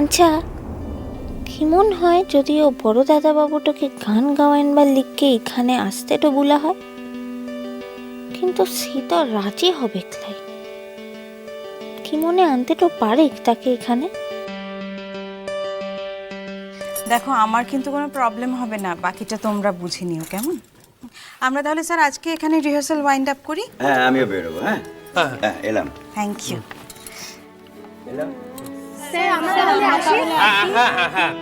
আচ্ছা, কেমন হয় যদি ও বড় দাদা বাবুটাকে গান গাওয়াইনবার লিখকে এখানে আসতে তো বলা হয়, কিন্তু সে তো রাজি হবে ক্লাই, কি মনে আনতে তো পারে তাকে এখানে। দেখো, আমার কিন্তু কোনো প্রবলেম হবে না, বাকিটা তোমরা বুঝে নিও, কেমন? আমরা তাহলে স্যার আজকে এখানে রিহার্সাল ওয়াইন্ড আপ করি। হ্যাঁ, আমিও বেরোবো। হ্যাঁ হ্যাঁ, এলাম। Thank you. এলাম। হ্যাঁ,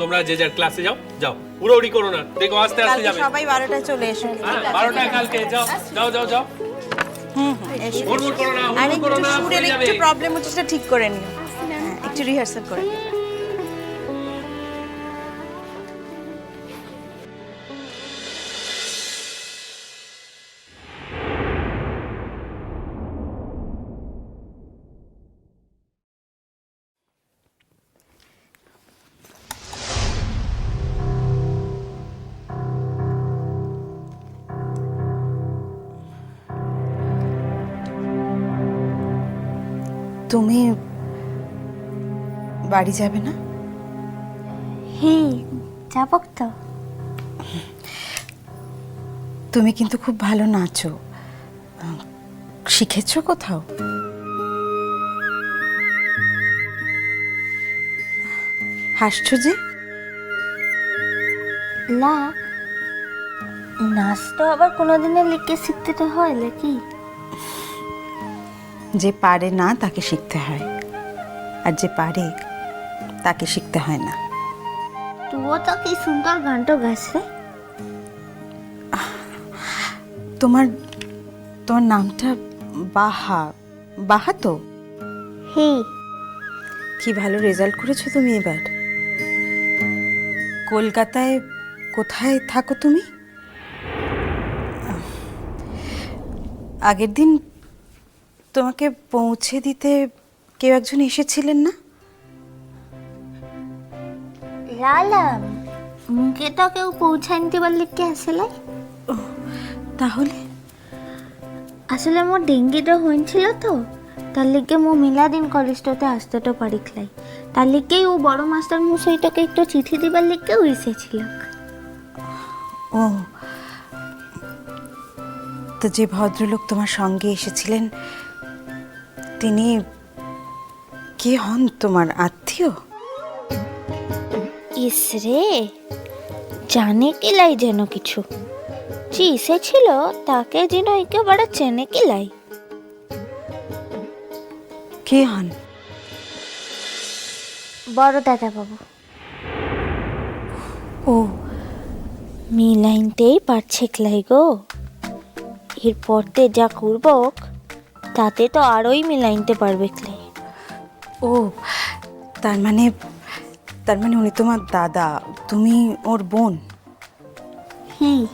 তোমরা যে যার ক্লাসে যাও যাও, উড়োউড়ি করো না, দেখো আস্তে আস্তে কালকে যাবে। সবাই 12টায় চলে এসো। হ্যাঁ, 12টায় কালকে যাও যাও যাও যাও। এসো। হুড়মুড় করো না, আর হুড়মুড় করো একটু না, সুরের পড়ে যাবে। একটু প্রবলেম হচ্ছে, সেটা ঠিক করে নিও। হ্যাঁ, একটু রিহার্সাল করে নিও। তুমি বাড়ি যাবে না? হ্যাঁ, যাবো তো। তুমি কিন্তু খুব ভালো নাচো, শিখেছো কোথাও? হাসছো যে? না, নাচ তো আবার কোনোদিনে লিখে শিখতে তো হয় নাকি? যে পারে না তাকে শিখতে হয়, আর যে পারে তাকে শিখতে হয় না। তুইও তো কি সুন্দর গানটা গাছ রে। তোমার তোমার নামটা বাহা, বাহা তো? হ্যাঁ, কি ভালো রেজাল্ট করেছো তুমি এবার। কলকাতায় কোথায় থাকো তুমি? আগের দিন তোমাকে পৌঁছে দিতে কেউ একজন এসেছিলেন না? লালা মুখে তো কেউ পৌঁছাই নিতে পারলে কি আসলে? তাহলে আসলে মোর ডেঙ্গিটা হয়েছিল তো, তার লিগে মো মিলা দিন কলেজটাতে আসতে তো পারিখলাই, তার লিগেই ও বড় মাস্টার মশাইটাকে একটু চিঠি দিবার লিগেও এসেছিল। ও, তো যে ভদ্রলোক তোমার সঙ্গে এসেছিলেন তিনি কে হন? তোমার আত্মীয়? ইস রে, জানে কিলাই যেন কিছু, যে এসেছিল তাকে যেন একেবারে চেনে কিলাই। কে হন? বড় দাদা বাবু। ও, মিলাইনতেই পারছে ক্লাই গো, এরপরতে যা করব তাতে তো আরোই মিলাইনতে পারবে ক্লাই। ও, তার মানে উনি তোমার দাদা, তুমি ওর বোন? হ্যাঁ,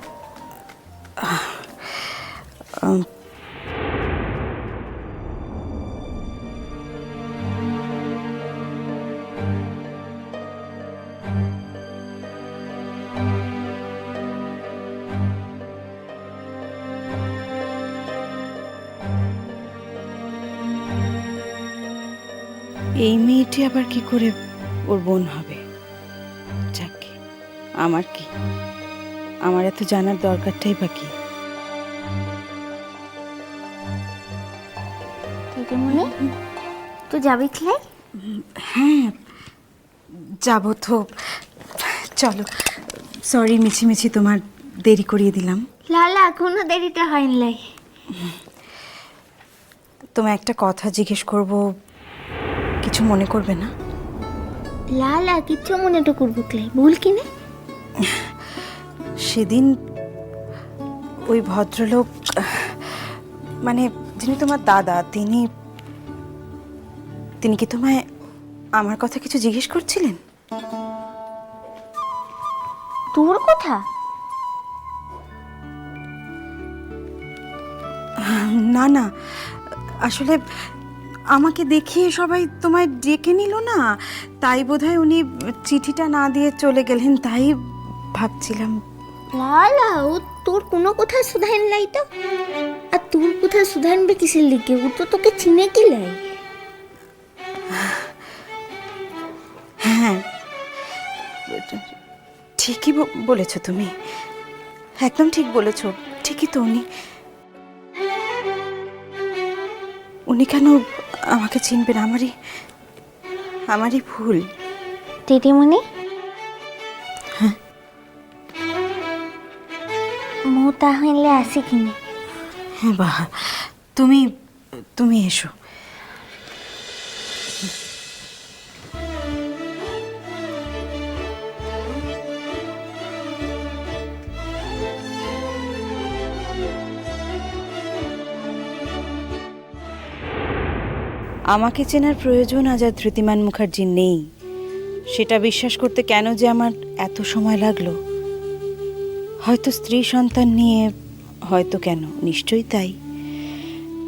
এই মেয়েটি আবার কি করে ওর বোন হবে? যাকে, আমার কি, আমার এত জানার দরকারটাই বা কি? দিদিমণি তো যাবি ক্লাই? হ্যাঁ, যাবো তো। চলো, সরি মিছিমিছি তোমার দেরি করিয়ে দিলাম। লালা এখনো দেরিতে হয়নি লাই। তোমায় একটা কথা জিজ্ঞেস করব, কিছু মনে করবে না? লালা কিচ্ছু মনে তো করবো ক্লাই, ভুল কিনে। সেদিন ওই ভদ্রলোক, মানে যিনি তোমার দাদা, তিনি কি তোমায় আমার কথা কিছু জিজ্ঞেস করছিলেন? তোর কথা? না না, আসলে আমাকে দেখিয়ে সবাই তোমায় ডেকে নিল না, তাই বোধহয় উনি চিঠিটা না দিয়ে চলে গেলেন, তাই ভাবছিলাম। লালা ও তোর কোনো কথা শুধাইন লাই তো, আর তোর কথা শুধাইনবে কিসের লিগে? ও তো তোকে চিনে কি লাই। হ্যাঁ, ঠিকই বলেছ তুমি, একদম ঠিক বলেছ। ঠিকই তো, উনি কেন আমাকে চিনবেন? আমারই ভুল। দিদিমণি, হ্যাঁ? মু তাহলে আসি কিনে। হ্যাঁ বাহ, তুমি এসো। আমাকে চেনার প্রয়োজন আজ আর ধৃতিমান মুখার্জির নেই, সেটা বিশ্বাস করতে কেন যে আমার এত সময় লাগলো। হয়তো স্ত্রী সন্তান নিয়ে, হয়তো কেন, নিশ্চয়ই তাই।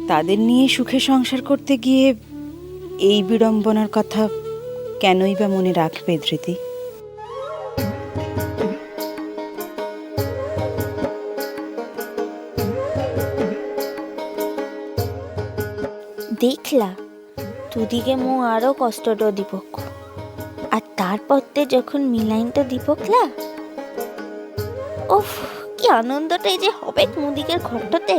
তাদের নিয়ে সুখে সংসার করতে গিয়ে এই বিড়ম্বনার কথা কেনই বা মনে রাখবে ধৃতি? দেখলা দুদিকে মু আরো কষ্টটা দীপক, আর তারপরতে যখন মিলাইনটা দীপকলা, ওফ কি আনন্দটাই যে হবে মুদিকের ঘরটাতে।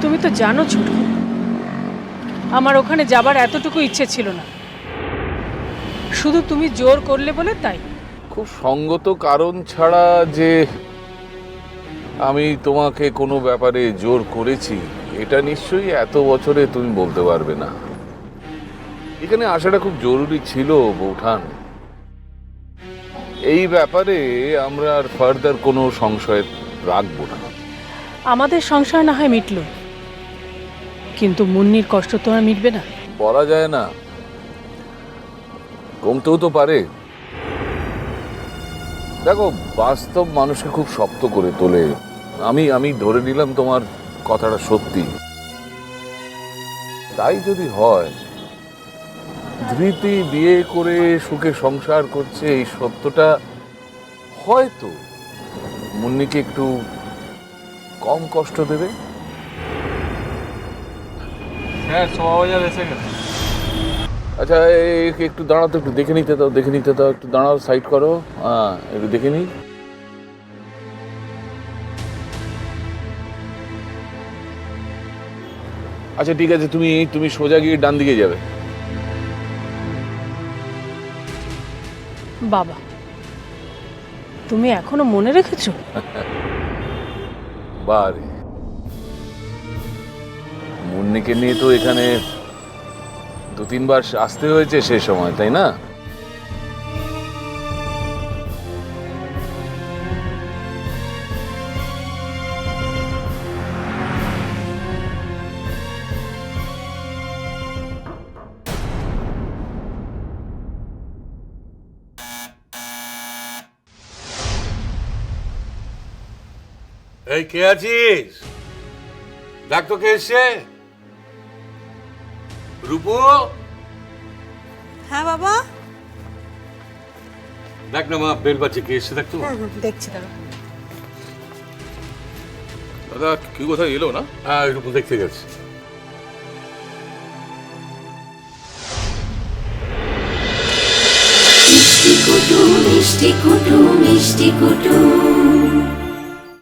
তুমি তো জানো ছোট, আমার ওখানে যাবার এতটুকু ইচ্ছে ছিল না, শুধু তুমি জোর করলে বলে তাই। খুব সঙ্গত কারণ ছাড়া যে আমি তোমাকে কোনো ব্যাপারে জোর করেছি এটা নিশ্চয়ই এত বছরে তুমি বলতে পারবে না। এখানে আসাটা খুব জরুরি ছিল বৌঠান। এই ব্যাপারে আমরা আর ফার্দার কোনো সংশয় রাখবো না। আমাদের সংশয় না হয় মিটলো, কিন্তু মুন্নির কষ্ট তো আর মিটবে না। বলা যায় না, কমতেও তো পারে। দেখো, বাস্তব মানুষকে খুব শক্ত করে তোলে। আমি ধরে নিলাম তোমার কথাটা সত্যি। তাই যদি হয়, ধৃতি বিয়ে করে সুখে সংসার করছে, এই সত্যটা হয়তো মুন্নিকে একটু কম কষ্ট দেবে। হ্যাঁ, শোভাবাজার এসে গেছে। আচ্ছা, একটু দাঁড়াও তো, একটু দেখে নিতে দাও, একটু দাঁড়াও, সাইড করো। হ্যাঁ, একটু দেখে নিই। আচ্ছা ঠিক আছে, তুমি সোজা গিয়ে ডান দিকে যাবে। বাবা, তুমি এখনো মনে রেখেছো? বারে, মুন্নিকে নিয়ে তো এখানে 2-3 বার আসতে হয়েছে সে সময়, তাই না? এই কে আছিস? দেখ তো কে এসছে। রূপু, হ্যাঁ বাবা, দেখ না মা, বেল বাজছে, কে এসছে দেখ তো। দেখছি দাঁড়া। দাদা কি কোথায় এলো না? হ্যাঁ, রূপু দেখতে গেছে। মিষ্টি কুটু মিষ্টি কুটু মিষ্টি কুটু